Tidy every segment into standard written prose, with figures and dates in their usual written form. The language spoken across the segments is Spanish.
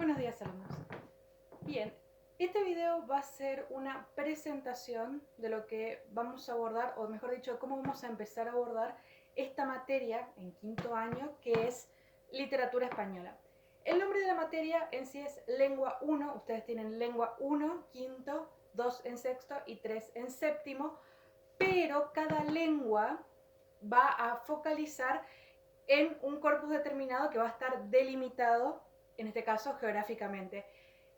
Buenos días, alumnos. Bien, este video va a ser una presentación de lo que vamos a abordar, o mejor dicho, cómo vamos a empezar a abordar esta materia en quinto año, que es literatura española. El nombre de la materia en sí es Lengua 1. Ustedes tienen Lengua 1, quinto, 2 en sexto y 3 en séptimo, pero cada lengua va a focalizar en un corpus determinado que va a estar delimitado, en este caso geográficamente.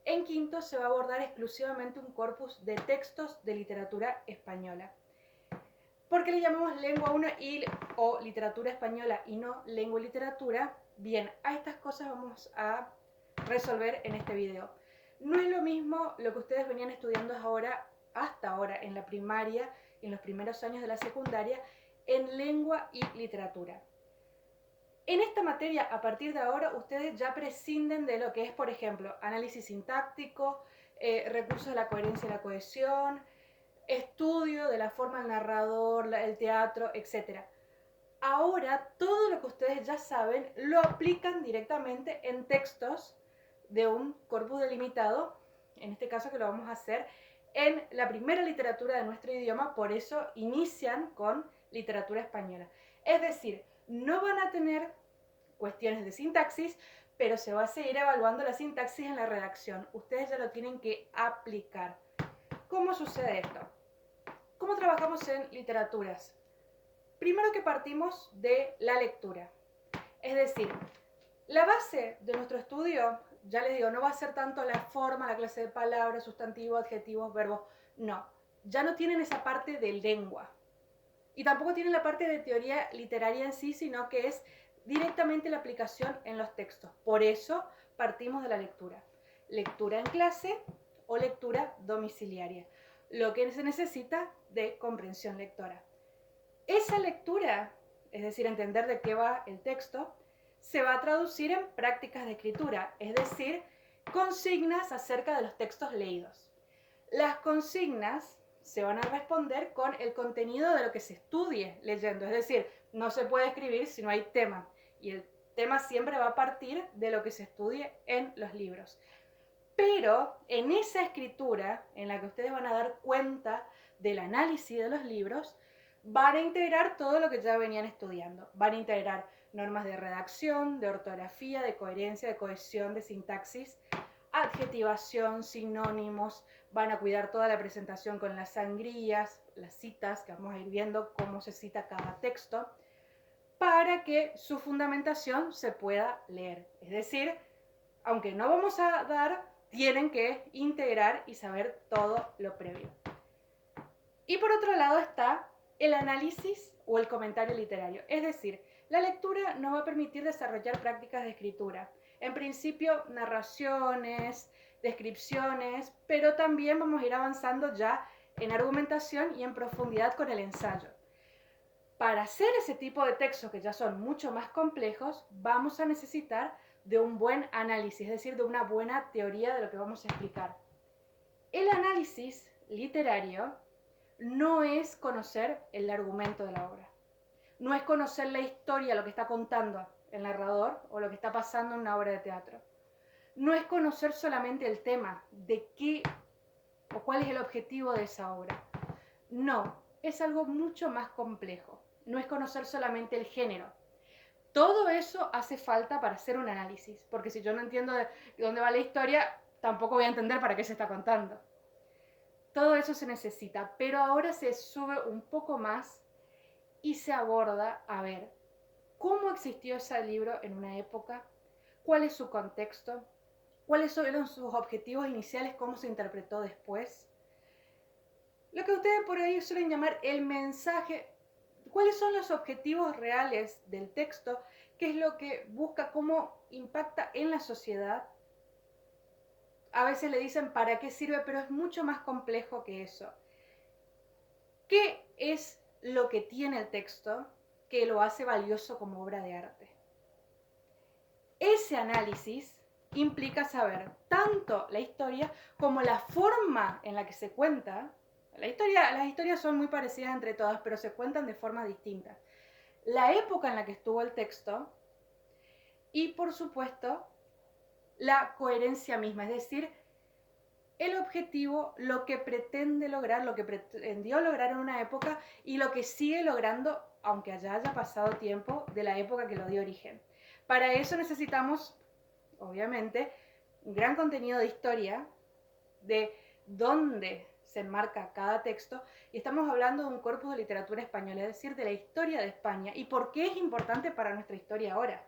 En quinto se va a abordar exclusivamente un corpus de textos de literatura española. ¿Por qué le llamamos lengua 1 o literatura española y no lengua y literatura? Bien, a estas cosas vamos a resolver en este video. No es lo mismo lo que ustedes venían estudiando hasta ahora en la primaria, en los primeros años de la secundaria, en lengua y literatura. En esta materia, a partir de ahora, ustedes ya prescinden de lo que es, por ejemplo, análisis sintáctico, recursos de la coherencia y la cohesión, estudio de la forma del narrador, el teatro, etc. Ahora, todo lo que ustedes ya saben lo aplican directamente en textos de un corpus delimitado, en este caso que lo vamos a hacer en la primera literatura de nuestro idioma, por eso inician con literatura española. Es decir, no van a tener cuestiones de sintaxis, pero se va a seguir evaluando la sintaxis en la redacción. Ustedes ya lo tienen que aplicar. ¿Cómo sucede esto? ¿Cómo trabajamos en literaturas? Primero que partimos de la lectura. Es decir, la base de nuestro estudio, ya les digo, no va a ser tanto la forma, la clase de palabras, sustantivos, adjetivos, verbos. No, ya no tienen esa parte de lengua. Y tampoco tienen la parte de teoría literaria en sí, sino que es directamente la aplicación en los textos. Por eso partimos de la lectura. Lectura en clase o lectura domiciliaria. Lo que se necesita de comprensión lectora. Esa lectura, es decir, entender de qué va el texto, se va a traducir en prácticas de escritura, es decir, consignas acerca de los textos leídos. Las consignas se van a responder con el contenido de lo que se estudie leyendo, es decir, no se puede escribir si no hay tema, y el tema siempre va a partir de lo que se estudie en los libros. Pero en esa escritura, en la que ustedes van a dar cuenta del análisis de los libros, van a integrar todo lo que ya venían estudiando. Van a integrar normas de redacción, de ortografía, de coherencia, de cohesión, de sintaxis, adjetivación, sinónimos, van a cuidar toda la presentación con las sangrías, las citas, que vamos a ir viendo cómo se cita cada texto, para que su fundamentación se pueda leer. Es decir, aunque no vamos a dar, tienen que integrar y saber todo lo previo. Y por otro lado está el análisis o el comentario literario. Es decir, la lectura nos va a permitir desarrollar prácticas de escritura. En principio, narraciones, descripciones, pero también vamos a ir avanzando ya en argumentación y en profundidad con el ensayo. Para hacer ese tipo de textos que ya son mucho más complejos, vamos a necesitar de un buen análisis, es decir, de una buena teoría de lo que vamos a explicar. El análisis literario no es conocer el argumento de la obra, no es conocer la historia, lo que está contando el narrador o lo que está pasando en una obra de teatro. No es conocer solamente el tema de qué o cuál es el objetivo de esa obra. No, es algo mucho más complejo. No es conocer solamente el género. Todo eso hace falta para hacer un análisis, porque si yo no entiendo de dónde va la historia, tampoco voy a entender para qué se está contando. Todo eso se necesita, pero ahora se sube un poco más y se aborda a ver cómo existió ese libro en una época, cuál es su contexto, cuáles fueron sus objetivos iniciales, cómo se interpretó después. Lo que ustedes por ahí suelen llamar el mensaje, cuáles son los objetivos reales del texto, qué es lo que busca, cómo impacta en la sociedad. A veces le dicen para qué sirve, pero es mucho más complejo que eso. ¿Qué es lo que tiene el texto que lo hace valioso como obra de arte? Ese análisis implica saber tanto la historia como la forma en la que se cuenta. Las historias son muy parecidas entre todas, pero se cuentan de formas distintas. La época en la que estuvo el texto y, por supuesto, la coherencia misma, es decir, el objetivo, lo que pretende lograr, lo que pretendió lograr en una época y lo que sigue logrando, aunque haya pasado tiempo de la época que lo dio origen. Para eso necesitamos, obviamente, un gran contenido de historia, de dónde se enmarca cada texto, y estamos hablando de un corpus de literatura española, es decir, de la historia de España y por qué es importante para nuestra historia ahora,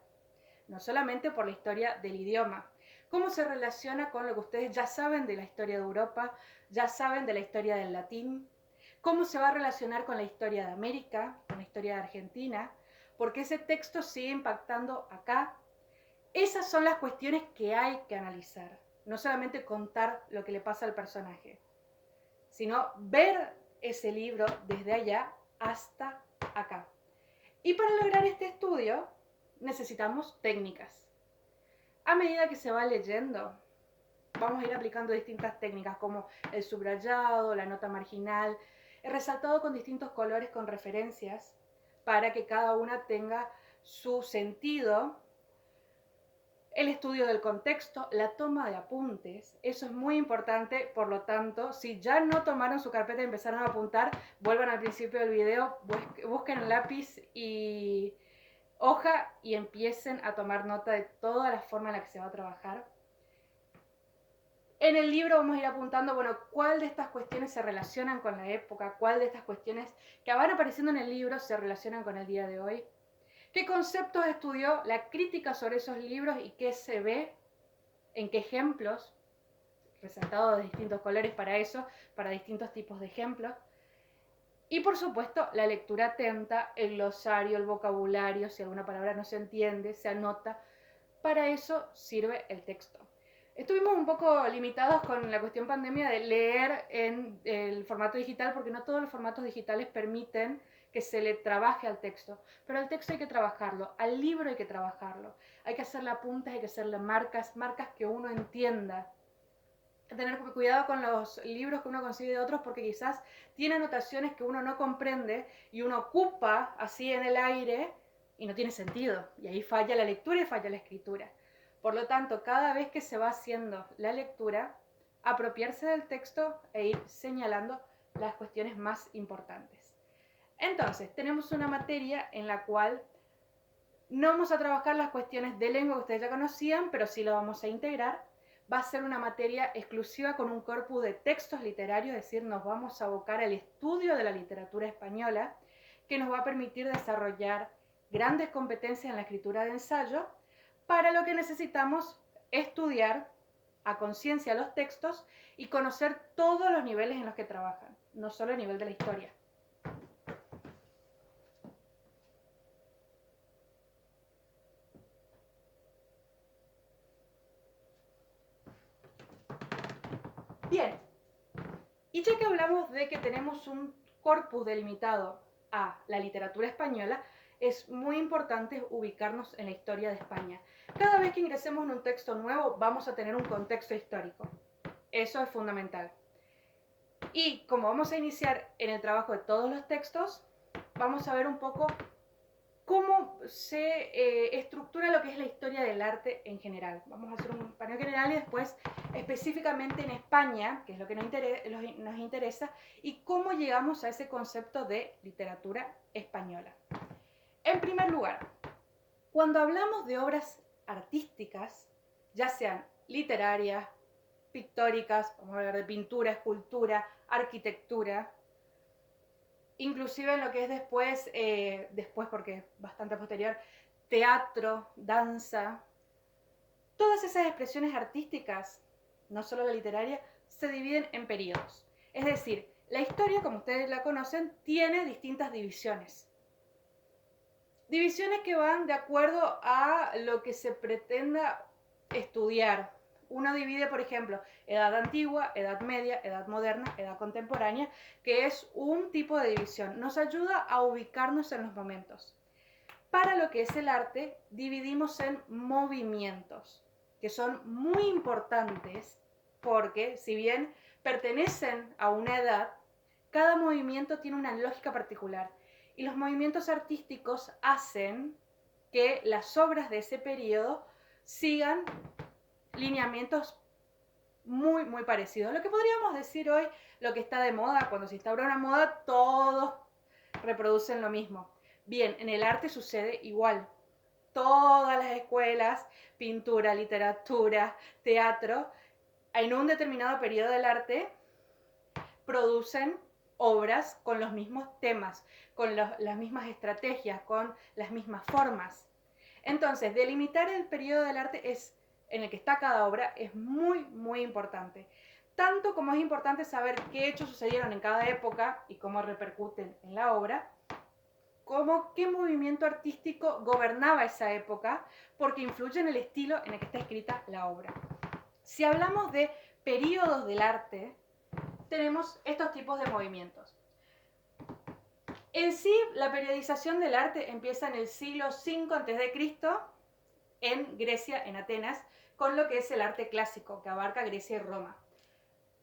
no solamente por la historia del idioma, cómo se relaciona con lo que ustedes ya saben de la historia de Europa, ya saben de la historia del latín, cómo se va a relacionar con la historia de América, con la historia de Argentina, porque ese texto sigue impactando acá. Esas son las cuestiones que hay que analizar, no solamente contar lo que le pasa al personaje, sino ver ese libro desde allá hasta acá. Y para lograr este estudio necesitamos técnicas. A medida que se va leyendo, vamos a ir aplicando distintas técnicas como el subrayado, la nota marginal, el resaltado con distintos colores con referencias para que cada una tenga su sentido, el estudio del contexto, la toma de apuntes, eso es muy importante, por lo tanto, si ya no tomaron su carpeta y empezaron a apuntar, vuelvan al principio del video, busquen un lápiz y hoja y empiecen a tomar nota de toda la forma en la que se va a trabajar. En el libro vamos a ir apuntando, bueno, cuál de estas cuestiones se relacionan con la época, cuál de estas cuestiones que van apareciendo en el libro se relacionan con el día de hoy. ¿Qué conceptos estudió la crítica sobre esos libros y qué se ve? ¿En qué ejemplos? Resaltados de distintos colores para eso, para distintos tipos de ejemplos. Y por supuesto, la lectura atenta, el glosario, el vocabulario, si alguna palabra no se entiende, se anota. Para eso sirve el texto. Estuvimos un poco limitados con la cuestión pandemia de leer en el formato digital, porque no todos los formatos digitales permiten que se le trabaje al texto, pero al texto hay que trabajarlo, al libro hay que trabajarlo, hay que hacerle apuntes, hay que hacerle marcas que uno entienda. Tener cuidado con los libros que uno consigue de otros porque quizás tiene anotaciones que uno no comprende y uno ocupa así en el aire y no tiene sentido, y ahí falla la lectura y falla la escritura. Por lo tanto, cada vez que se va haciendo la lectura, apropiarse del texto e ir señalando las cuestiones más importantes. Entonces, tenemos una materia en la cual no vamos a trabajar las cuestiones de lengua que ustedes ya conocían, pero sí lo vamos a integrar. Va a ser una materia exclusiva con un corpus de textos literarios, es decir, nos vamos a abocar al estudio de la literatura española, que nos va a permitir desarrollar grandes competencias en la escritura de ensayo, para lo que necesitamos estudiar a conciencia los textos y conocer todos los niveles en los que trabajan, no solo el nivel de la historia. Bien, y ya que hablamos de que tenemos un corpus delimitado a la literatura española, es muy importante ubicarnos en la historia de España. Cada vez que ingresemos en un texto nuevo, vamos a tener un contexto histórico. Eso es fundamental. Y como vamos a iniciar en el trabajo de todos los textos, vamos a ver un poco cómo se estructura lo que es la historia del arte en general. Vamos a hacer un paneo general y después específicamente en España, que es lo que nos interesa, y cómo llegamos a ese concepto de literatura española. En primer lugar, cuando hablamos de obras artísticas, ya sean literarias, pictóricas, vamos a hablar de pintura, escultura, arquitectura, inclusive en lo que es después porque es bastante posterior, teatro, danza, todas esas expresiones artísticas, no solo la literaria, se dividen en periodos. Es decir, la historia, como ustedes la conocen, tiene distintas divisiones. Divisiones que van de acuerdo a lo que se pretenda estudiar. Uno divide, por ejemplo, edad antigua, edad media, edad moderna, edad contemporánea, que es un tipo de división. Nos ayuda a ubicarnos en los momentos. Para lo que es el arte, dividimos en movimientos, que son muy importantes porque, si bien pertenecen a una edad, cada movimiento tiene una lógica particular. Y los movimientos artísticos hacen que las obras de ese periodo sigan lineamientos muy, muy parecidos. Lo que podríamos decir hoy, lo que está de moda, cuando se instaura una moda, todos reproducen lo mismo. Bien, en el arte sucede igual. Todas las escuelas, pintura, literatura, teatro, en un determinado periodo del arte, producen obras con los mismos temas, con las mismas estrategias, con las mismas formas. Entonces, delimitar el periodo del arte en el que está cada obra es muy, muy importante. Tanto como es importante saber qué hechos sucedieron en cada época y cómo repercuten en la obra, como qué movimiento artístico gobernaba esa época, porque influye en el estilo en el que está escrita la obra. Si hablamos de periodos del arte, tenemos estos tipos de movimientos. En sí, la periodización del arte empieza en el siglo V a.C. en Grecia, en Atenas, con lo que es el arte clásico, que abarca Grecia y Roma.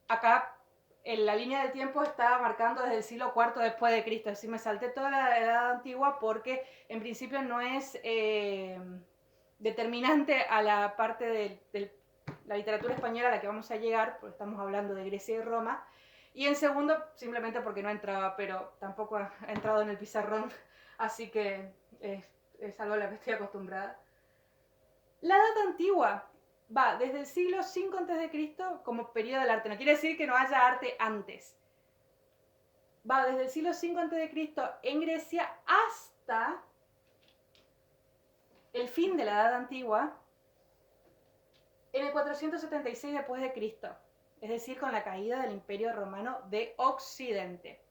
Acá, en la línea del tiempo, está marcando desde el siglo IV después de Cristo, es decir, me salté toda la Edad Antigua porque en principio no es determinante a la parte de la literatura española a la que vamos a llegar, porque estamos hablando de Grecia y Roma, y en segundo, simplemente porque no entraba, pero tampoco ha entrado en el pizarrón, así que es algo a lo que estoy acostumbrada. La Edad Antigua va desde el siglo V a.C. como periodo del arte. No quiere decir que no haya arte antes. Va desde el siglo V a.C. en Grecia hasta el fin de la Edad Antigua en el 476 después de Cristo. Es decir, con la caída del Imperio Romano de Occidente.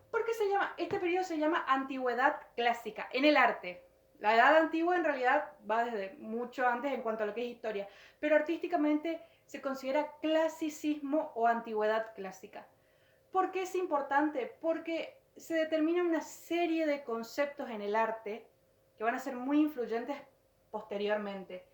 ¿Por qué este periodo se llama Antigüedad Clásica? En el arte. La Edad Antigua en realidad va desde mucho antes en cuanto a lo que es historia, pero artísticamente se considera clasicismo o antigüedad clásica. ¿Por qué es importante? Porque se determina una serie de conceptos en el arte que van a ser muy influyentes posteriormente.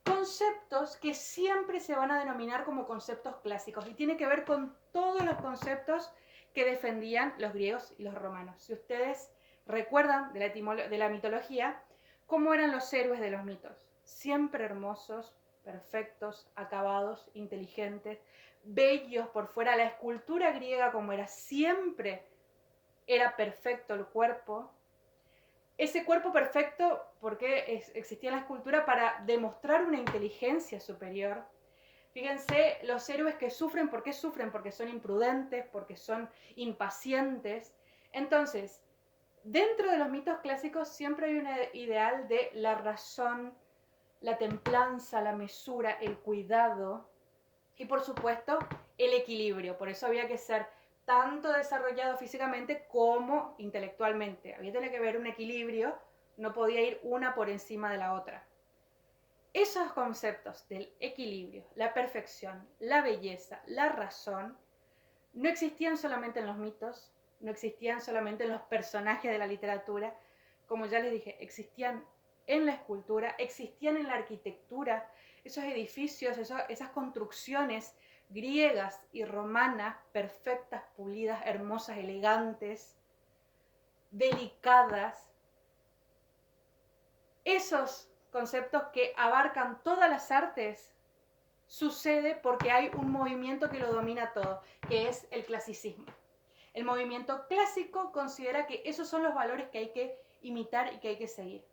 Conceptos que siempre se van a denominar como conceptos clásicos y tiene que ver con todos los conceptos que defendían los griegos y los romanos. Si ustedes recuerdan de la mitología, cómo eran los héroes de los mitos. Siempre hermosos, perfectos, acabados, inteligentes, bellos por fuera. La escultura griega como era, siempre era perfecto el cuerpo. Ese cuerpo perfecto, porque existía la escultura para demostrar una inteligencia superior. Fíjense, los héroes que sufren, ¿por qué sufren? Porque son imprudentes, porque son impacientes. Entonces, dentro de los mitos clásicos siempre hay un ideal de la razón, la templanza, la mesura, el cuidado y, por supuesto, el equilibrio. Por eso había que ser tanto desarrollado físicamente como intelectualmente. Había que haber un equilibrio, no podía ir una por encima de la otra. Esos conceptos del equilibrio, la perfección, la belleza, la razón, no existían solamente en los mitos, no existían solamente en los personajes de la literatura, como ya les dije, existían en la escultura, existían en la arquitectura, esos edificios, esas construcciones griegas y romanas, perfectas, pulidas, hermosas, elegantes, delicadas. Esos conceptos que abarcan todas las artes sucede porque hay un movimiento que lo domina todo, que es el clasicismo. El movimiento clásico considera que esos son los valores que hay que imitar y que hay que seguir.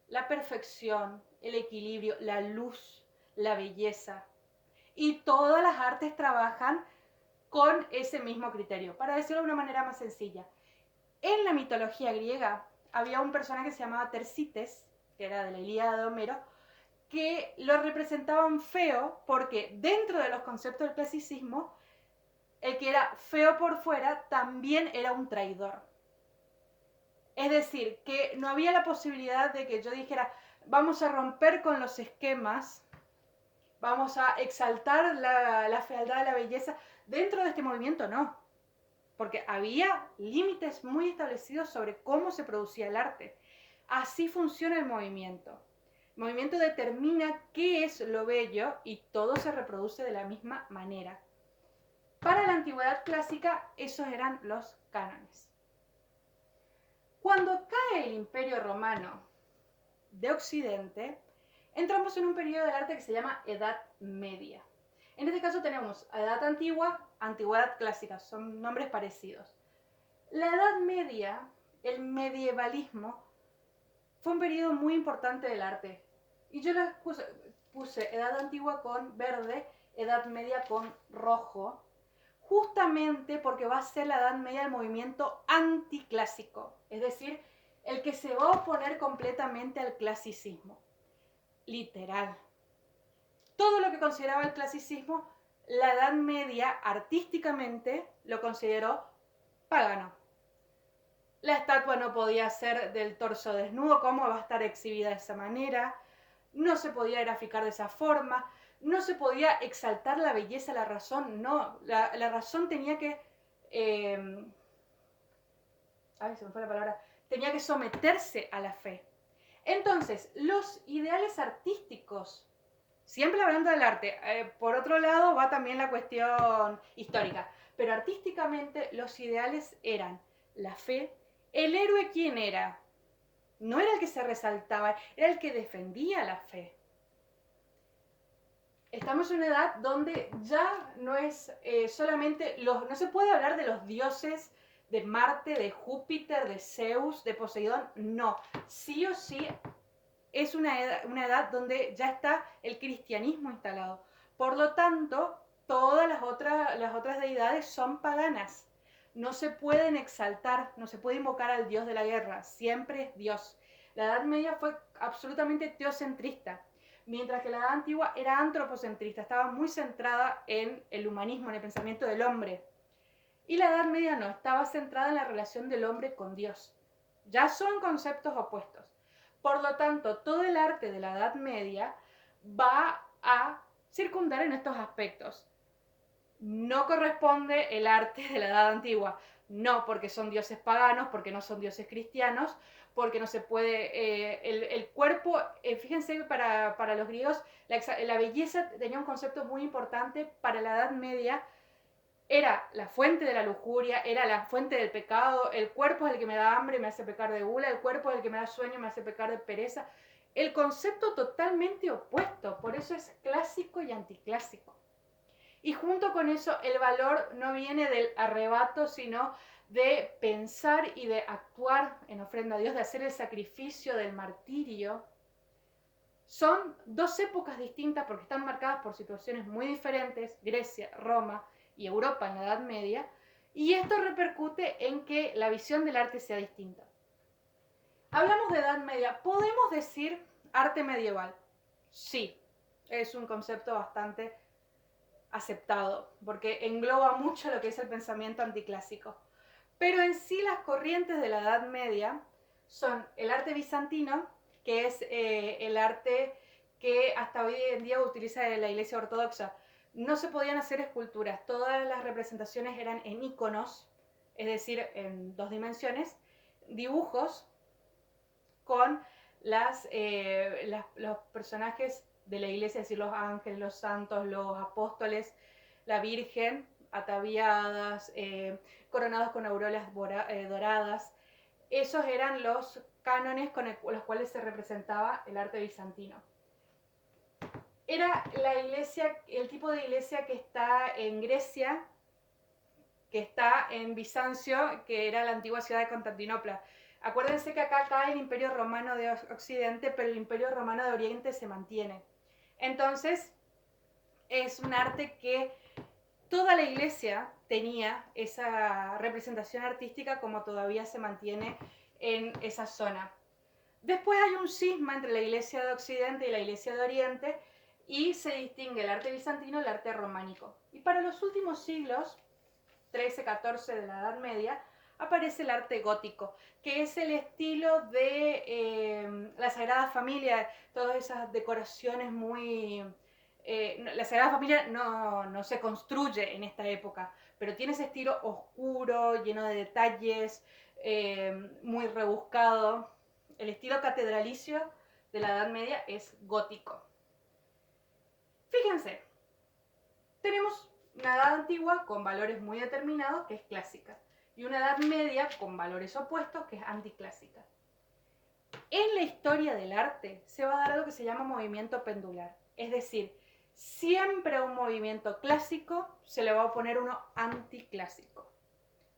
La perfección, el equilibrio, la luz, la belleza. Y todas las artes trabajan con ese mismo criterio. Para decirlo de una manera más sencilla, en la mitología griega había un personaje que se llamaba Tersites, que era de la Ilíada de Homero, que lo representaban feo porque dentro de los conceptos del clasicismo, el que era feo por fuera también era un traidor. Es decir, que no había la posibilidad de que yo dijera, vamos a romper con los esquemas, vamos a exaltar la fealdad de la belleza. Dentro de este movimiento no, porque había límites muy establecidos sobre cómo se producía el arte. Así funciona el movimiento. El movimiento determina qué es lo bello y todo se reproduce de la misma manera. Para la antigüedad clásica, esos eran los cánones. Cuando cae el Imperio Romano de Occidente, entramos en un periodo del arte que se llama Edad Media. En este caso tenemos Edad Antigua, Antigüedad Clásica, son nombres parecidos. La Edad Media, el medievalismo, fue un periodo muy importante del arte. Y yo les puse Edad Antigua con verde, Edad Media con rojo, justamente porque va a ser la Edad Media el movimiento anticlásico, es decir, el que se va a oponer completamente al clasicismo. Literal. Todo lo que consideraba el clasicismo, la Edad Media artísticamente lo consideró pagano. La estatua no podía ser del torso desnudo, ¿cómo va a estar exhibida de esa manera? No se podía graficar de esa forma, no se podía exaltar la belleza, la razón, no, la razón tenía que, ay, se me fue la palabra, tenía que someterse a la fe. Entonces, los ideales artísticos, siempre hablando del arte, por otro lado va también la cuestión histórica, pero artísticamente los ideales eran la fe. ¿El héroe quién era? No era el que se resaltaba, era el que defendía la fe. Estamos en una edad donde ya no es solamente no se puede hablar de los dioses de Marte, de Júpiter, de Zeus, de Poseidón, no. Sí o sí es una edad donde ya está el cristianismo instalado. Por lo tanto, todas las otras deidades son paganas. No se pueden exaltar, no se puede invocar al dios de la guerra, siempre es Dios. La Edad Media fue absolutamente teocentrista, mientras que la Edad Antigua era antropocentrista, estaba muy centrada en el humanismo, en el pensamiento del hombre. Y la Edad Media no, estaba centrada en la relación del hombre con Dios. Ya son conceptos opuestos. Por lo tanto, todo el arte de la Edad Media va a circundar en estos aspectos. No corresponde el arte de la Edad Antigua, no porque son dioses paganos, porque no son dioses cristianos, porque no se puede, el cuerpo, fíjense que para los griegos la belleza tenía un concepto muy importante. Para la Edad Media era la fuente de la lujuria, era la fuente del pecado. El cuerpo es el que me da hambre y me hace pecar de gula, el cuerpo es el que me da sueño y me hace pecar de pereza. El concepto totalmente opuesto, por eso es clásico y anticlásico. Y junto con eso el valor no viene del arrebato, sino de pensar y de actuar en ofrenda a Dios, de hacer el sacrificio del martirio. Son dos épocas distintas porque están marcadas por situaciones muy diferentes, Grecia, Roma y Europa en la Edad Media, y esto repercute en que la visión del arte sea distinta. Hablamos de Edad Media, ¿podemos decir arte medieval? Sí, es un concepto bastante aceptado, porque engloba mucho lo que es el pensamiento anticlásico. Pero en sí las corrientes de la Edad Media son el arte bizantino, que es el arte que hasta hoy en día utiliza la Iglesia Ortodoxa. No se podían hacer esculturas, todas las representaciones eran en iconos, es decir, en dos dimensiones, dibujos con los personajes de la iglesia, es decir, los ángeles, los santos, los apóstoles, la Virgen, ataviadas, coronados con aureolas doradas. Esos eran los cánones con los cuales se representaba el arte bizantino. Era la iglesia, el tipo de iglesia que está en Grecia, que está en Bizancio, que era la antigua ciudad de Constantinopla. Acuérdense que acá cae el Imperio Romano de Occidente, pero el Imperio Romano de Oriente se mantiene. Entonces, es un arte que toda la iglesia tenía esa representación artística como todavía se mantiene en esa zona. Después hay un cisma entre la iglesia de Occidente y la iglesia de Oriente y se distingue el arte bizantino y el arte románico. Y para los últimos siglos, 13, 14 de la Edad Media, aparece el arte gótico, que es el estilo de la Sagrada Familia, todas esas decoraciones muy... la Sagrada Familia no se construye en esta época, pero tiene ese estilo oscuro, lleno de detalles, muy rebuscado. El estilo catedralicio de la Edad Media es gótico. Fíjense, tenemos una edad antigua con valores muy determinados, que es clásica, y una edad media con valores opuestos, que es anticlásica. En la historia del arte se va a dar algo que se llama movimiento pendular. Es decir, siempre a un movimiento clásico se le va a oponer uno anticlásico.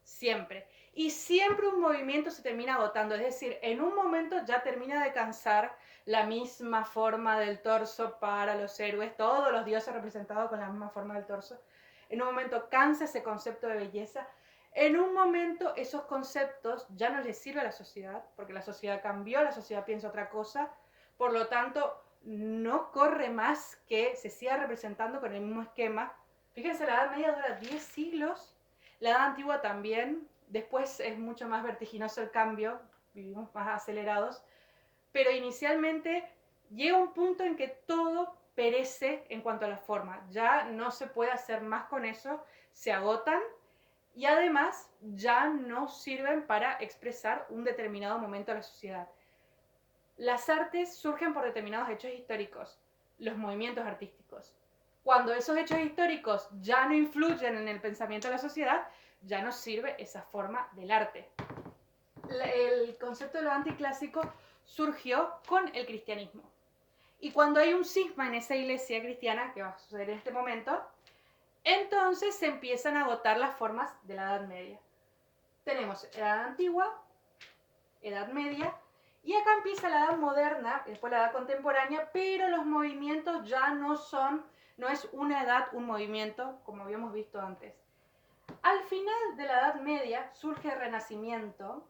Siempre. Y siempre un movimiento se termina agotando. Es decir, en un momento ya termina de cansar la misma forma del torso para los héroes, todos los dioses representados con la misma forma del torso. En un momento cansa ese concepto de belleza. En un momento esos conceptos ya no les sirve a la sociedad, porque la sociedad cambió, la sociedad piensa otra cosa, por lo tanto no corre más que se siga representando con el mismo esquema. Fíjense, la Edad Media dura 10 siglos, la Edad Antigua también, después es mucho más vertiginoso el cambio, vivimos más acelerados, pero inicialmente llega un punto en que todo perece en cuanto a la forma, ya no se puede hacer más con eso, se agotan y además ya no sirven para expresar un determinado momento de la sociedad. Las artes surgen por determinados hechos históricos, los movimientos artísticos. Cuando esos hechos históricos ya no influyen en el pensamiento de la sociedad, ya no sirve esa forma del arte. El concepto de lo anticlásico surgió con el cristianismo. Y cuando hay un cisma en esa iglesia cristiana, que va a suceder en este momento, entonces se empiezan a agotar las formas de la Edad Media. Tenemos Edad Antigua, Edad Media, y acá empieza la Edad Moderna, después la Edad Contemporánea, pero los movimientos ya no es una edad, un movimiento, como habíamos visto antes. Al final de la Edad Media surge el Renacimiento,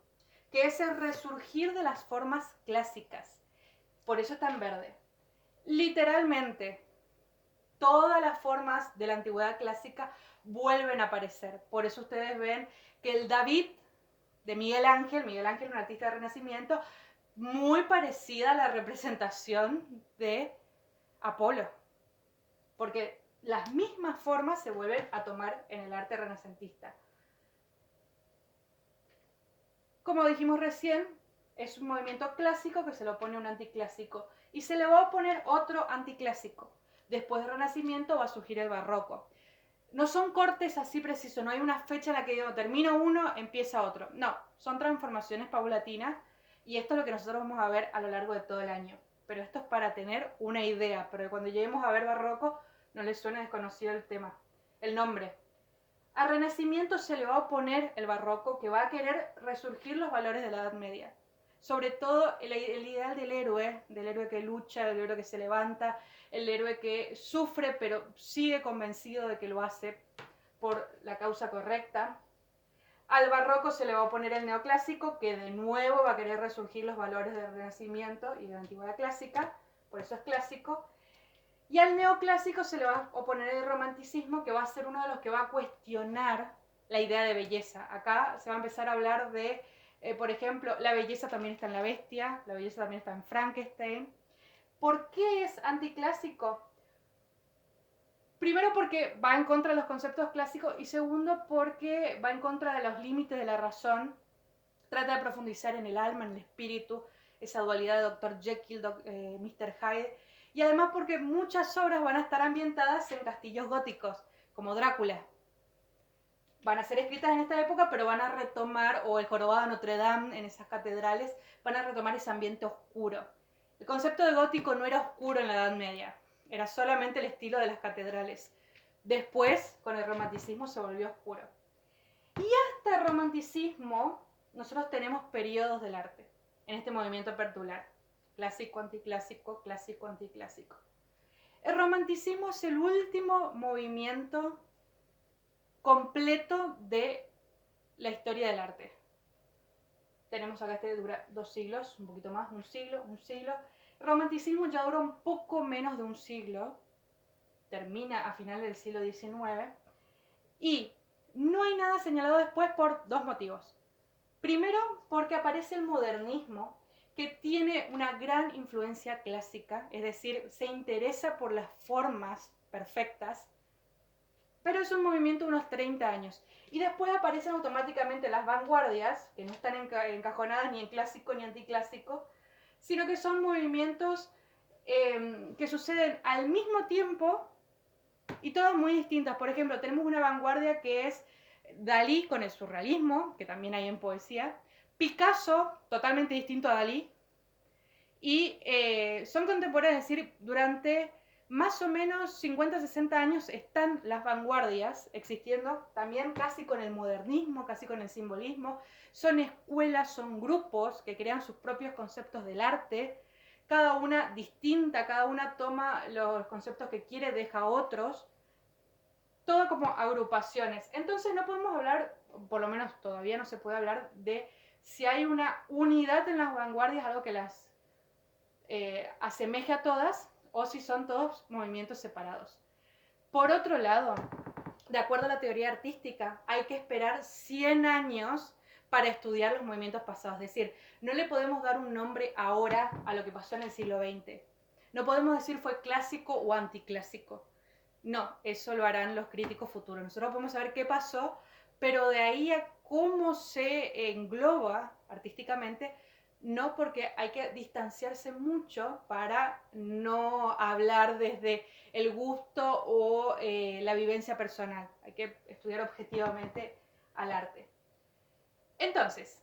que es el resurgir de las formas clásicas. Por eso está en verde. Literalmente, todas las formas de la antigüedad clásica vuelven a aparecer. Por eso ustedes ven que el David de Miguel Ángel, un artista de Renacimiento, muy parecida a la representación de Apolo, porque las mismas formas se vuelven a tomar en el arte renacentista. Como dijimos recién, es un movimiento clásico que se le opone a un anticlásico y se le va a oponer otro anticlásico. Después del Renacimiento va a surgir el Barroco. No son cortes así precisos, no hay una fecha en la que digo, termino uno, empieza otro. No, son transformaciones paulatinas y esto es lo que nosotros vamos a ver a lo largo de todo el año. Pero esto es para tener una idea, pero cuando lleguemos a ver Barroco no les suene desconocido el tema, el nombre. Al Renacimiento se le va a oponer el Barroco, que va a querer resurgir los valores de la Edad Media. Sobre todo el ideal del héroe que lucha, del héroe que se levanta, el héroe que sufre pero sigue convencido de que lo hace por la causa correcta. Al Barroco se le va a oponer el Neoclásico, que de nuevo va a querer resurgir los valores del Renacimiento y de la Antigüedad Clásica, por eso es clásico. Y al Neoclásico se le va a oponer el Romanticismo, que va a ser uno de los que va a cuestionar la idea de belleza. Acá se va a empezar a hablar de, por ejemplo, la belleza también está en la bestia, la belleza también está en Frankenstein. ¿Por qué es anticlásico? Primero porque va en contra de los conceptos clásicos y segundo porque va en contra de los límites de la razón. Trata de profundizar en el alma, en el espíritu, esa dualidad de Dr. Jekyll, Mr. Hyde. Y además porque muchas obras van a estar ambientadas en castillos góticos, como Drácula. Van a ser escritas en esta época, pero van a retomar, o el Jorobado de Notre Dame en esas catedrales, van a retomar ese ambiente oscuro. El concepto de gótico no era oscuro en la Edad Media, era solamente el estilo de las catedrales. Después, con el romanticismo, se volvió oscuro. Y hasta el romanticismo, nosotros tenemos periodos del arte, en este movimiento pendular. Clásico, anticlásico, clásico, anticlásico. El romanticismo es el último movimiento completo de la historia del arte. Tenemos acá dura 2 siglos, un poquito más, un siglo. El romanticismo ya dura un poco menos de un siglo, termina a finales del siglo XIX, y no hay nada señalado después por 2 motivos. Primero, porque aparece el modernismo, que tiene una gran influencia clásica, es decir, se interesa por las formas perfectas, pero es un movimiento de unos 30 años. Y después aparecen automáticamente las vanguardias, que no están encajonadas ni en clásico ni anticlásico, sino que son movimientos que suceden al mismo tiempo y todas muy distintas. Por ejemplo, tenemos una vanguardia que es Dalí con el surrealismo, que también hay en poesía. Picasso, totalmente distinto a Dalí. y son contemporáneos, es decir, durante más o menos 50, 60 años están las vanguardias existiendo, también casi con el modernismo, casi con el simbolismo. Son escuelas, son grupos que crean sus propios conceptos del arte, cada una distinta, cada una toma los conceptos que quiere, deja otros, todo como agrupaciones. Entonces no podemos hablar, por lo menos todavía no se puede hablar de si hay una unidad en las vanguardias, algo que las asemeje a todas, o si son todos movimientos separados. Por otro lado, de acuerdo a la teoría artística, hay que esperar 100 años para estudiar los movimientos pasados. Es decir, no le podemos dar un nombre ahora a lo que pasó en el siglo XX. No podemos decir fue clásico o anticlásico. No, eso lo harán los críticos futuros. Nosotros podemos saber qué pasó, pero de ahí a cómo se engloba artísticamente, no, porque hay que distanciarse mucho para no hablar desde el gusto o la vivencia personal. Hay que estudiar objetivamente al arte. Entonces,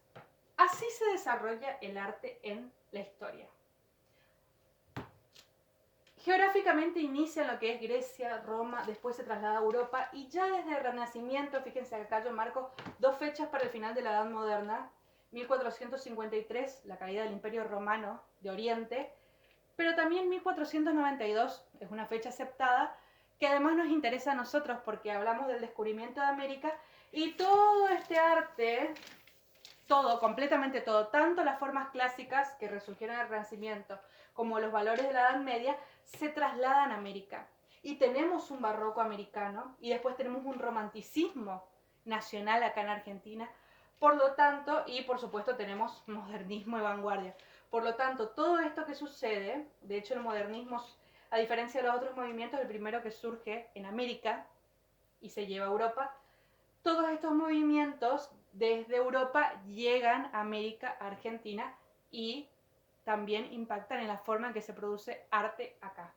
así se desarrolla el arte en la historia. Geográficamente inicia en lo que es Grecia, Roma, después se traslada a Europa y ya desde el Renacimiento, fíjense acá yo marco 2 fechas para el final de la Edad Moderna, 1453, la caída del Imperio Romano de Oriente, pero también 1492 es una fecha aceptada que además nos interesa a nosotros porque hablamos del descubrimiento de América y todo este arte, todo, completamente todo, tanto las formas clásicas que resurgieron en el Renacimiento como los valores de la Edad Media, se trasladan a América. Y tenemos un barroco americano y después tenemos un romanticismo nacional acá en Argentina. Por lo tanto, y por supuesto tenemos modernismo y vanguardia. Por lo tanto, todo esto que sucede, de hecho el modernismo, a diferencia de los otros movimientos, el primero que surge en América y se lleva a Europa, todos estos movimientos desde Europa llegan a América, a Argentina, y también impactan en la forma en que se produce arte acá.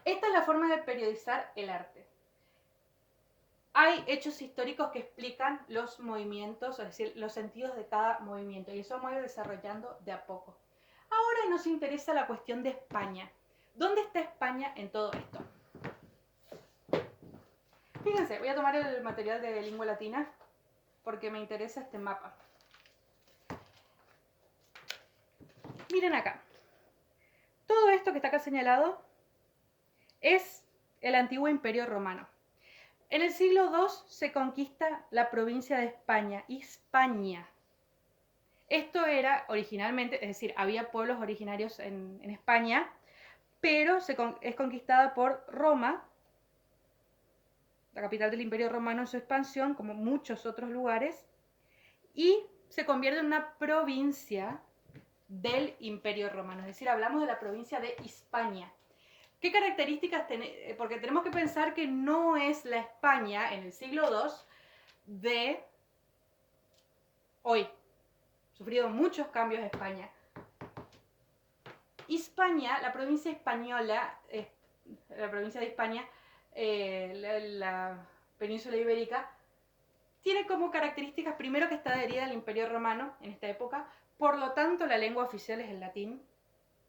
Esta es la forma de periodizar el arte. Hay hechos históricos que explican los movimientos, es decir, los sentidos de cada movimiento, y eso vamos a ir desarrollando de a poco. Ahora nos interesa la cuestión de España. ¿Dónde está España en todo esto? Fíjense, voy a tomar el material de lengua latina porque me interesa este mapa. Miren acá. Todo esto que está acá señalado es el antiguo Imperio Romano. En el siglo II se conquista la provincia de España, Hispania. Esto era originalmente, es decir, había pueblos originarios en España, pero es conquistada por Roma, la capital del Imperio Romano en su expansión, como muchos otros lugares, y se convierte en una provincia del Imperio Romano. Es decir, hablamos de la provincia de Hispania. ¿Qué características tiene? Porque tenemos que pensar que no es la España en el siglo II de hoy. Ha sufrido muchos cambios España. Hispania, la provincia española, la provincia de Hispania, la península ibérica, tiene como características primero que está adherida al Imperio Romano en esta época, por lo tanto la lengua oficial es el latín.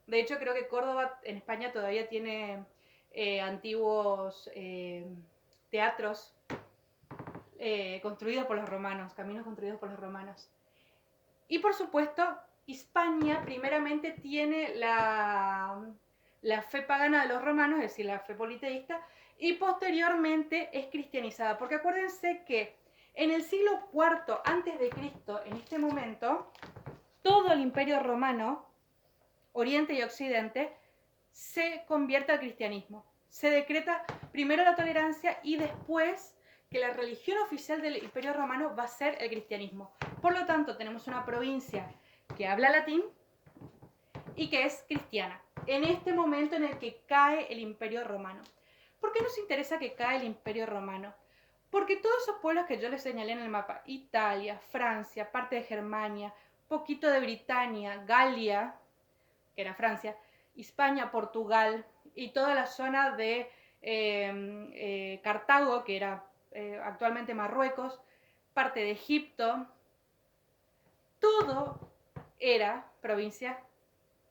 De hecho creo que Córdoba en España todavía tiene antiguos teatros construidos por los romanos, caminos construidos por los romanos. Y por supuesto, Hispania primeramente tiene la fe pagana de los romanos, es decir, la fe politeísta, y posteriormente es cristianizada. Porque acuérdense que en el siglo IV antes de Cristo, en este momento, todo el Imperio Romano, Oriente y Occidente, se convierte al cristianismo. Se decreta primero la tolerancia y después que la religión oficial del Imperio Romano va a ser el cristianismo. Por lo tanto, tenemos una provincia que habla latín y que es cristiana. En este momento en el que cae el Imperio Romano. ¿Por qué nos interesa que cae el Imperio Romano? Porque todos esos pueblos que yo les señalé en el mapa, Italia, Francia, parte de Germania, poquito de Britania, Galia, que era Francia, España, Portugal y toda la zona de Cartago, que era actualmente Marruecos, parte de Egipto, todo era provincia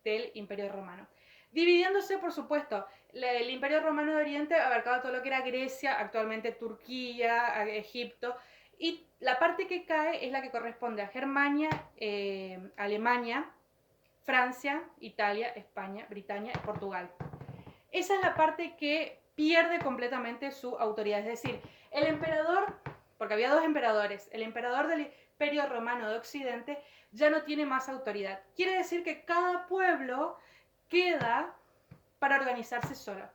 del Imperio Romano. Dividiéndose, por supuesto, el Imperio Romano de Oriente abarcaba todo lo que era Grecia, actualmente Turquía, Egipto, y la parte que cae es la que corresponde a Germania, Alemania, Francia, Italia, España, Britania y Portugal. Esa es la parte que pierde completamente su autoridad, es decir, el emperador, porque había dos emperadores, el emperador del Imperio Romano de Occidente ya no tiene más autoridad. Quiere decir que cada pueblo queda para organizarse solo.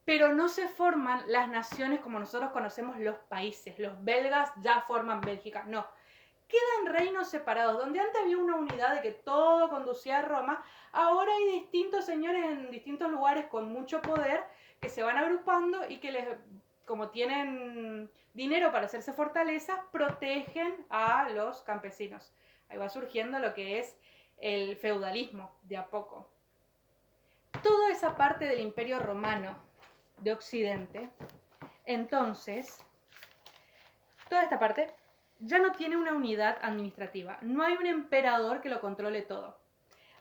Pero no se forman las naciones como nosotros conocemos los países. Los belgas ya forman Bélgica, no. Quedan reinos separados, donde antes había una unidad de que todo conducía a Roma, ahora hay distintos señores en distintos lugares con mucho poder que se van agrupando y que como tienen dinero para hacerse fortalezas, protegen a los campesinos. Ahí va surgiendo lo que es el feudalismo de a poco. Toda esa parte del Imperio Romano de Occidente, entonces, toda esta parte ya no tiene una unidad administrativa, no hay un emperador que lo controle todo.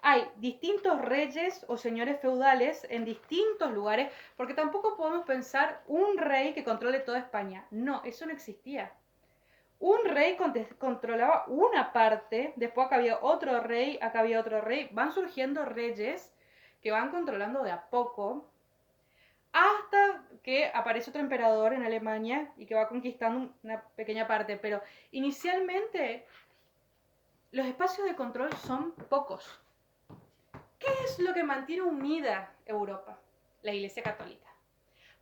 Hay distintos reyes o señores feudales en distintos lugares, porque tampoco podemos pensar un rey que controle toda España. No, eso no existía. Un rey controlaba una parte, después acá había otro rey, van surgiendo reyes que van controlando de a poco, hasta que aparece otro emperador en Alemania y que va conquistando una pequeña parte, pero inicialmente los espacios de control son pocos. ¿Qué es lo que mantiene unida Europa? La Iglesia Católica.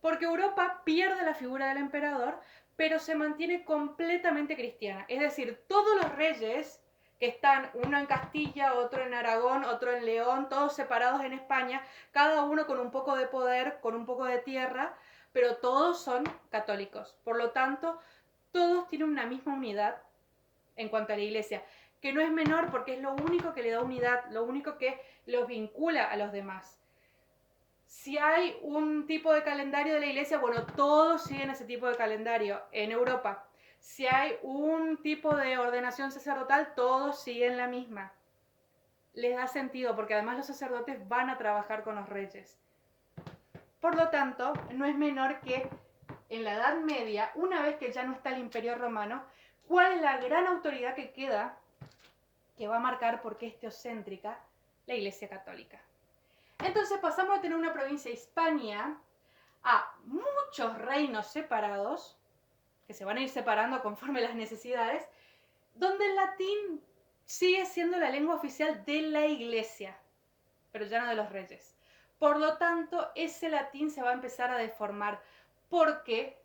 Porque Europa pierde la figura del emperador, pero se mantiene completamente cristiana. Es decir, todos los reyes que están, uno en Castilla, otro en Aragón, otro en León, todos separados en España, cada uno con un poco de poder, con un poco de tierra, pero todos son católicos. Por lo tanto, todos tienen una misma unidad en cuanto a la iglesia, que no es menor porque es lo único que le da unidad, lo único que los vincula a los demás. Si hay un tipo de calendario de la iglesia, bueno, todos siguen ese tipo de calendario en Europa. Si hay un tipo de ordenación sacerdotal, todos siguen la misma. Les da sentido porque además los sacerdotes van a trabajar con los reyes. Por lo tanto, no es menor que en la Edad Media, una vez que ya no está el Imperio Romano, ¿cuál es la gran autoridad que queda que va a marcar por qué es teocéntrica? La Iglesia Católica. Entonces pasamos a tener una provincia Hispania a muchos reinos separados, que se van a ir separando conforme las necesidades, donde el latín sigue siendo la lengua oficial de la iglesia, pero ya no de los reyes. Por lo tanto, ese latín se va a empezar a deformar, porque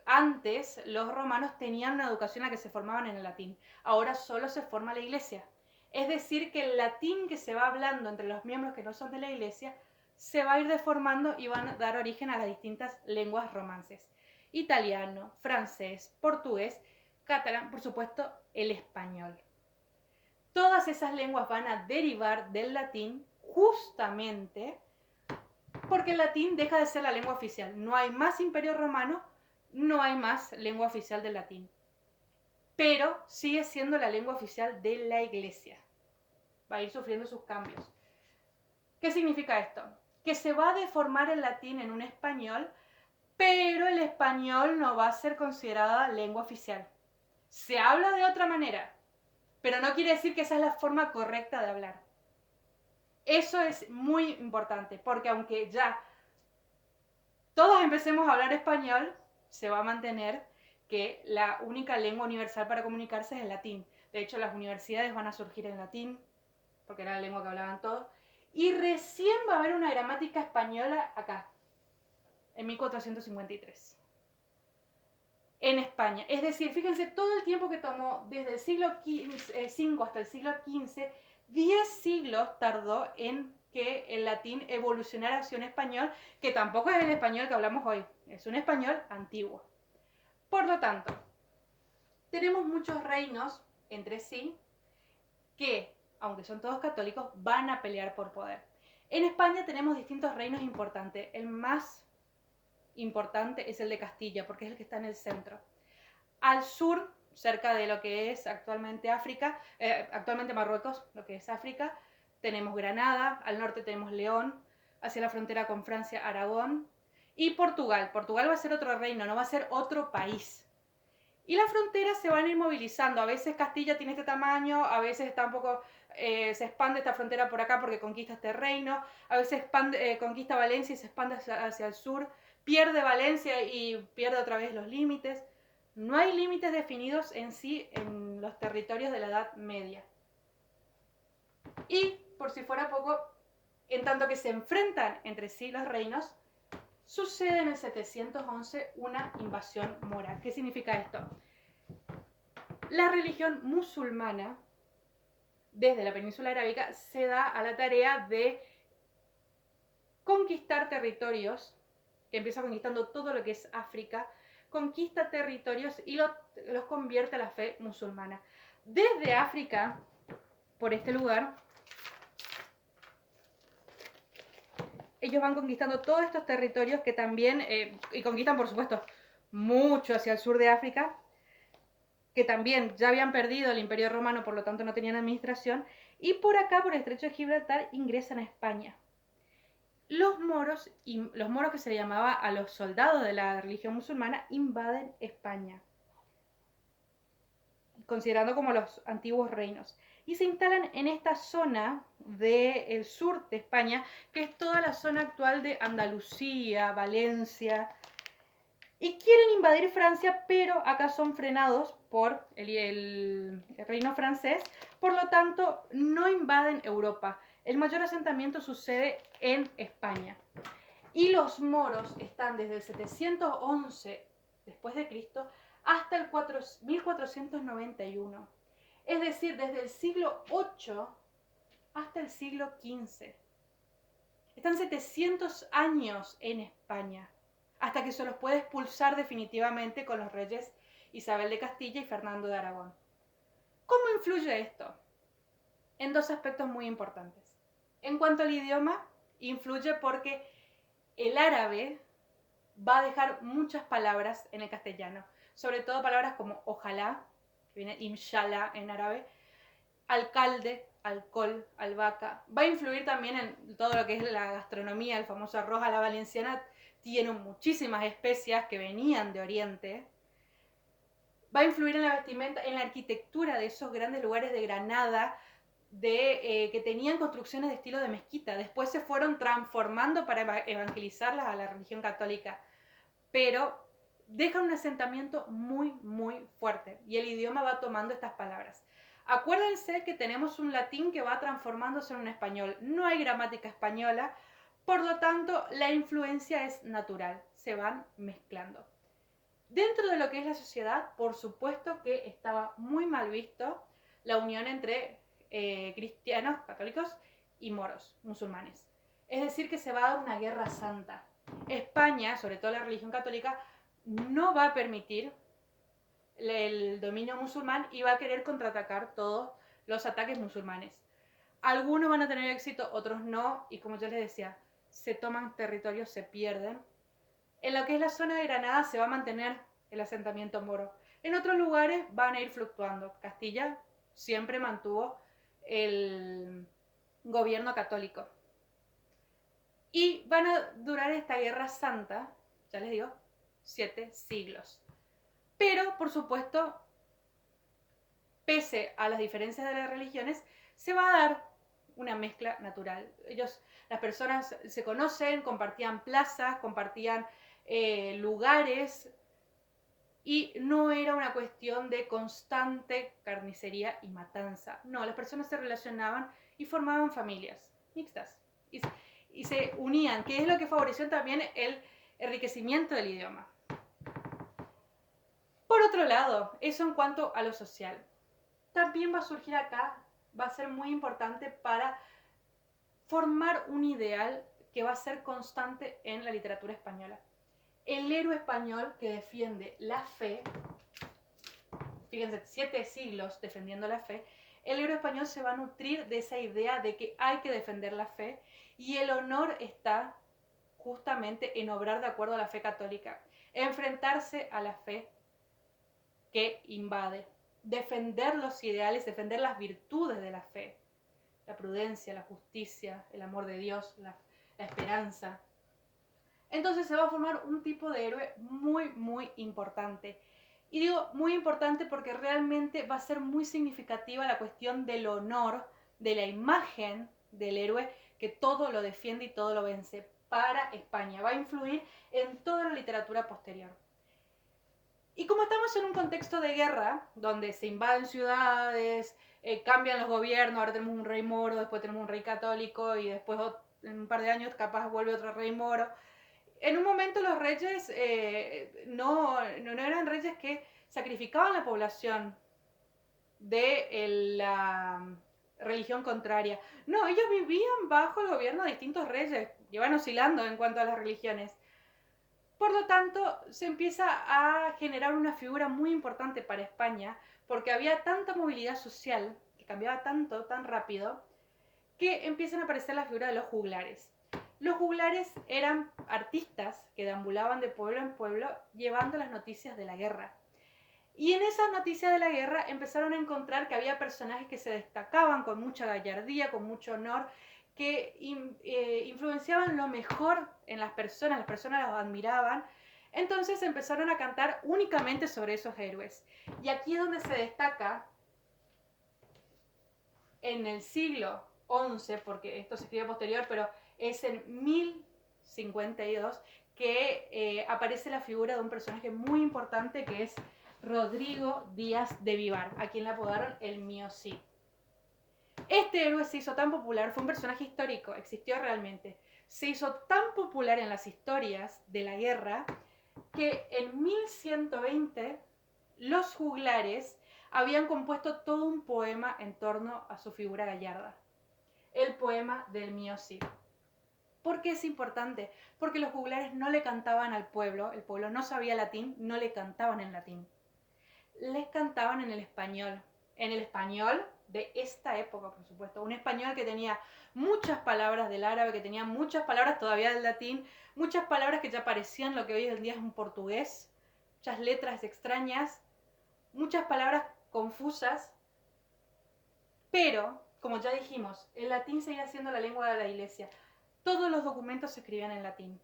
antes los romanos tenían una educación en la que se formaban en el latín, ahora solo se forma la iglesia. Es decir, que el latín que se va hablando entre los miembros que no son de la iglesia se va a ir deformando y van a dar origen a las distintas lenguas romances. Italiano, francés, portugués, catalán, por supuesto, el español. Todas esas lenguas van a derivar del latín justamente porque el latín deja de ser la lengua oficial. No hay más imperio romano, no hay más lengua oficial del latín. Pero sigue siendo la lengua oficial de la iglesia. Va a ir sufriendo sus cambios. ¿Qué significa esto? Que se va a deformar el latín en un español, pero el español no va a ser considerada lengua oficial. Se habla de otra manera, pero no quiere decir que esa es la forma correcta de hablar. Eso es muy importante, porque aunque ya todos empecemos a hablar español, se va a mantener que la única lengua universal para comunicarse es el latín. De hecho, las universidades van a surgir en latín, porque era la lengua que hablaban todos, y recién va a haber una gramática española acá, en 1453, en España. Es decir, fíjense, todo el tiempo que tomó, desde el siglo V hasta el siglo XV, 10 siglos tardó en que el latín evolucionara hacia un español, que tampoco es el español que hablamos hoy, es un español antiguo. Por lo tanto, tenemos muchos reinos entre sí que, aunque son todos católicos, van a pelear por poder. En España tenemos distintos reinos importantes. El más importante es el de Castilla, porque es el que está en el centro. Al sur, cerca de lo que es actualmente África, actualmente Marruecos, lo que es África, tenemos Granada, al norte tenemos León, hacia la frontera con Francia, Aragón, y Portugal. Portugal va a ser otro reino, no va a ser otro país. Y las fronteras se van a ir movilizando. A veces Castilla tiene este tamaño, a veces está un poco, se expande esta frontera por acá porque conquista este reino, a veces conquista Valencia y se expande hacia el sur, pierde Valencia y pierde otra vez los límites. No hay límites definidos en sí en los territorios de la Edad Media. Y, por si fuera poco, en tanto que se enfrentan entre sí los reinos, sucede en el 711 una invasión mora. ¿Qué significa esto? La religión musulmana, desde la península arábiga, se da a la tarea de conquistar territorios, que empieza conquistando todo lo que es África, conquista territorios y los convierte a la fe musulmana. Desde África, por este lugar, ellos van conquistando todos estos territorios que también, y conquistan por supuesto mucho hacia el sur de África, que también ya habían perdido el Imperio Romano, por lo tanto no tenían administración, y por acá, por el Estrecho de Gibraltar, ingresan a España. Los moros que se le llamaba a los soldados de la religión musulmana, invaden España, considerando como los antiguos reinos, y se instalan en esta zona del sur de España, que es toda la zona actual de Andalucía, Valencia, y quieren invadir Francia, pero acá son frenados por el reino francés, por lo tanto no invaden Europa. El mayor asentamiento sucede en España. Y los moros están desde el 711 después de Cristo hasta el 1491. Es decir, desde el siglo VIII hasta el siglo XV. Están 700 años en España, hasta que se los puede expulsar definitivamente con los reyes Isabel de Castilla y Fernando de Aragón. ¿Cómo influye esto? En dos aspectos muy importantes. En cuanto al idioma, influye porque el árabe va a dejar muchas palabras en el castellano, sobre todo palabras como ojalá, que viene inshallah en árabe, alcalde, alcohol, albahaca. Va a influir también en todo lo que es la gastronomía, el famoso arroz a la valenciana, tiene muchísimas especias que venían de Oriente. Va a influir en la vestimenta, en la arquitectura de esos grandes lugares de Granada, que tenían construcciones de estilo de mezquita. Después se fueron transformando para evangelizarlas a la religión católica. Pero deja un asentamiento muy, muy fuerte. Y el idioma va tomando estas palabras. Acuérdense que tenemos un latín que va transformándose en un español. No hay gramática española, por lo tanto la influencia es natural, se van mezclando. Dentro de lo que es la sociedad, por supuesto que estaba muy mal visto la unión entre cristianos, católicos y moros, musulmanes. Es decir, que se va a dar una guerra santa. España, sobre todo la religión católica, no va a permitir el dominio musulmán y va a querer contraatacar todos los ataques musulmanes. Algunos van a tener éxito, otros no, y como yo les decía, se toman territorios, se pierden. En lo que es la zona de Granada se va a mantener el asentamiento moro. En otros lugares van a ir fluctuando. Castilla siempre mantuvo el gobierno católico. Y van a durar esta guerra santa, ya les digo, 7 siglos. Pero, por supuesto, pese a las diferencias de las religiones, se va a dar una mezcla natural. Las personas se conocen, compartían plazas, compartían lugares, y no era una cuestión de constante carnicería y matanza. No, las personas se relacionaban y formaban familias mixtas y se unían, que es lo que favoreció también el enriquecimiento del idioma. Por otro lado, eso en cuanto a lo social. También va a surgir acá, va a ser muy importante para formar un ideal que va a ser constante en la literatura española. El héroe español que defiende la fe, fíjense, 7 siglos defendiendo la fe, el héroe español se va a nutrir de esa idea de que hay que defender la fe y el honor está justamente en obrar de acuerdo a la fe católica, enfrentarse a la fe que invade, defender los ideales, defender las virtudes de la fe. la prudencia, la justicia, el amor de Dios, la esperanza. Entonces se va a formar un tipo de héroe muy, muy importante. Y digo muy importante porque realmente va a ser muy significativa la cuestión del honor, de la imagen del héroe que todo lo defiende y todo lo vence para España. Va a influir en toda la literatura posterior. Y como estamos en un contexto de guerra, donde se invaden ciudades, cambian los gobiernos, ahora tenemos un rey moro, después tenemos un rey católico y después en un par de años capaz vuelve otro rey moro. En un momento los reyes no eran reyes que sacrificaban la población de la religión contraria. No, ellos vivían bajo el gobierno de distintos reyes, iban oscilando en cuanto a las religiones. Por lo tanto, se empieza a generar una figura muy importante para España, porque había tanta movilidad social, que cambiaba tanto, tan rápido, que empiezan a aparecer la figura de los juglares. Los juglares eran artistas que deambulaban de pueblo en pueblo llevando las noticias de la guerra. Y en esas noticias de la guerra empezaron a encontrar que había personajes que se destacaban con mucha gallardía, con mucho honor, que influenciaban lo mejor en las personas los admiraban. Entonces empezaron a cantar únicamente sobre esos héroes. Y aquí es donde se destaca en el siglo XI, porque esto se escribe posterior, pero es en 1052 que aparece la figura de un personaje muy importante que es Rodrigo Díaz de Vivar, a quien le apodaron el Mío Cid. Este héroe se hizo tan popular, fue un personaje histórico, existió realmente. Se hizo tan popular en las historias de la guerra que en 1120 los juglares habían compuesto todo un poema en torno a su figura gallarda. El poema del Mío Cid. ¿Por qué es importante? Porque los juglares no le cantaban al pueblo, el pueblo no sabía latín, no le cantaban en latín. Les cantaban en el español de esta época, por supuesto. Un español que tenía muchas palabras del árabe, que tenía muchas palabras todavía del latín, muchas palabras que ya parecían lo que hoy en día es un portugués, muchas letras extrañas, muchas palabras confusas, pero, como ya dijimos, el latín seguía siendo la lengua de la iglesia. Todos los documentos se escribían en latín.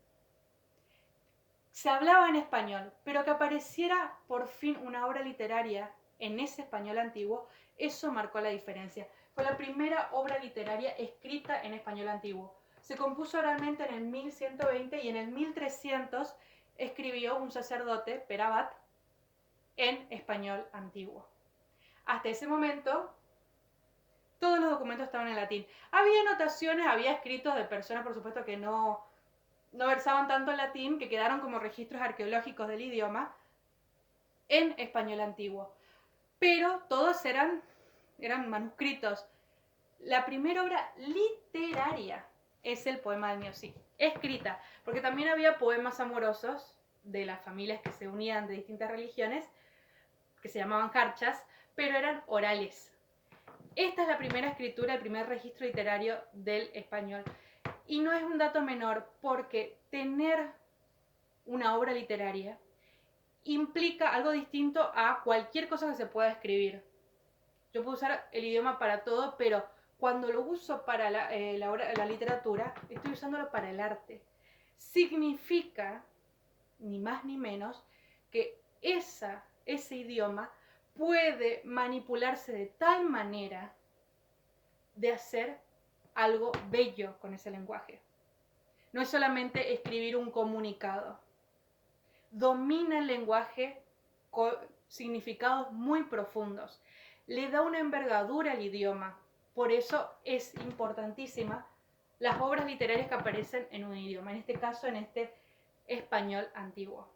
Se hablaba en español, pero que apareciera por fin una obra literaria en ese español antiguo, eso marcó la diferencia. Fue la primera obra literaria escrita en español antiguo. Se compuso oralmente en el 1120 y en el 1300 escribió un sacerdote, Perabat, en español antiguo. Hasta ese momento, todos los documentos estaban en latín. Había anotaciones, había escritos de personas, por supuesto, que no versaban tanto en latín, que quedaron como registros arqueológicos del idioma en español antiguo. Pero todos eran manuscritos. La primera obra literaria es el poema del Mío Cid, escrita, porque también había poemas amorosos de las familias que se unían de distintas religiones, que se llamaban jarchas, pero eran orales. Esta es la primera escritura, el primer registro literario del español. Y no es un dato menor, porque tener una obra literaria implica algo distinto a cualquier cosa que se pueda escribir. Yo puedo usar el idioma para todo, pero cuando lo uso para la literatura, estoy usándolo para el arte. Significa, ni más ni menos, que ese idioma puede manipularse de tal manera de hacer algo bello con ese lenguaje. No es solamente escribir un comunicado. Domina el lenguaje con significados muy profundos. Le da una envergadura al idioma. Por eso es importantísima las obras literarias que aparecen en un idioma, en este caso en este español antiguo.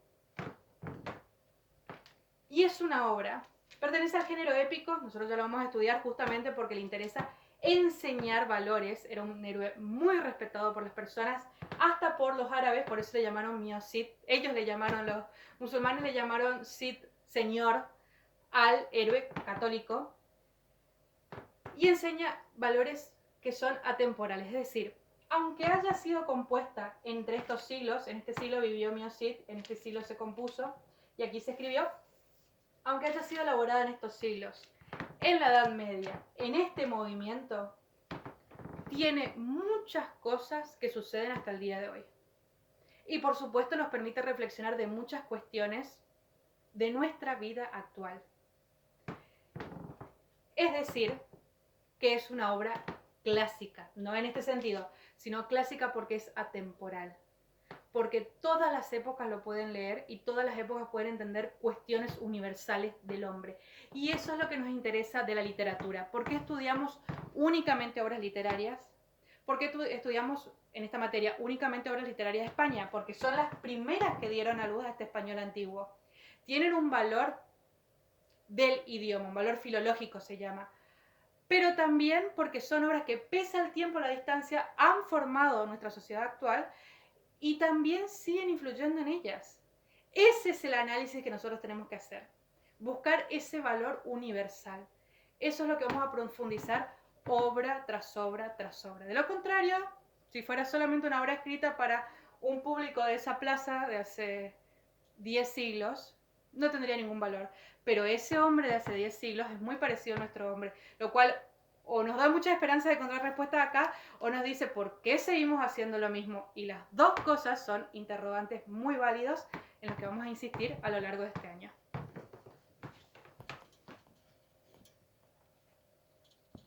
Y es una obra, pertenece al género épico, nosotros ya lo vamos a estudiar justamente porque le interesa enseñar valores. Era un héroe muy respetado por las personas, hasta por los árabes, por eso le llamaron Mío Cid. Ellos le llamaron, los musulmanes le llamaron Cid, señor, al héroe católico. Y enseña valores que son atemporales, es decir, aunque haya sido compuesta entre estos siglos, en este siglo vivió Mío Cid, en este siglo se compuso y aquí se escribió, aunque haya sido elaborada en estos siglos, en la Edad Media, en este movimiento, tiene muchas cosas que suceden hasta el día de hoy. Y por supuesto nos permite reflexionar de muchas cuestiones de nuestra vida actual. Es decir, que es una obra clásica, no en este sentido, sino clásica porque es atemporal. Porque todas las épocas lo pueden leer y todas las épocas pueden entender cuestiones universales del hombre. Y eso es lo que nos interesa de la literatura. ¿Por qué estudiamos únicamente obras literarias? ¿Por qué estudiamos en esta materia únicamente obras literarias de España? Porque son las primeras que dieron a luz a este español antiguo. Tienen un valor del idioma, un valor filológico se llama, pero también porque son obras que, pese al tiempo y la distancia, han formado nuestra sociedad actual y también siguen influyendo en ellas. Ese es el análisis que nosotros tenemos que hacer, buscar ese valor universal. Eso es lo que vamos a profundizar obra tras obra tras obra. De lo contrario, si fuera solamente una obra escrita para un público de esa plaza de hace 10 siglos, no tendría ningún valor. Pero ese hombre de hace 10 siglos es muy parecido a nuestro hombre, lo cual o nos da mucha esperanza de encontrar respuestas acá, o nos dice por qué seguimos haciendo lo mismo. Y las dos cosas son interrogantes muy válidos en los que vamos a insistir a lo largo de este año.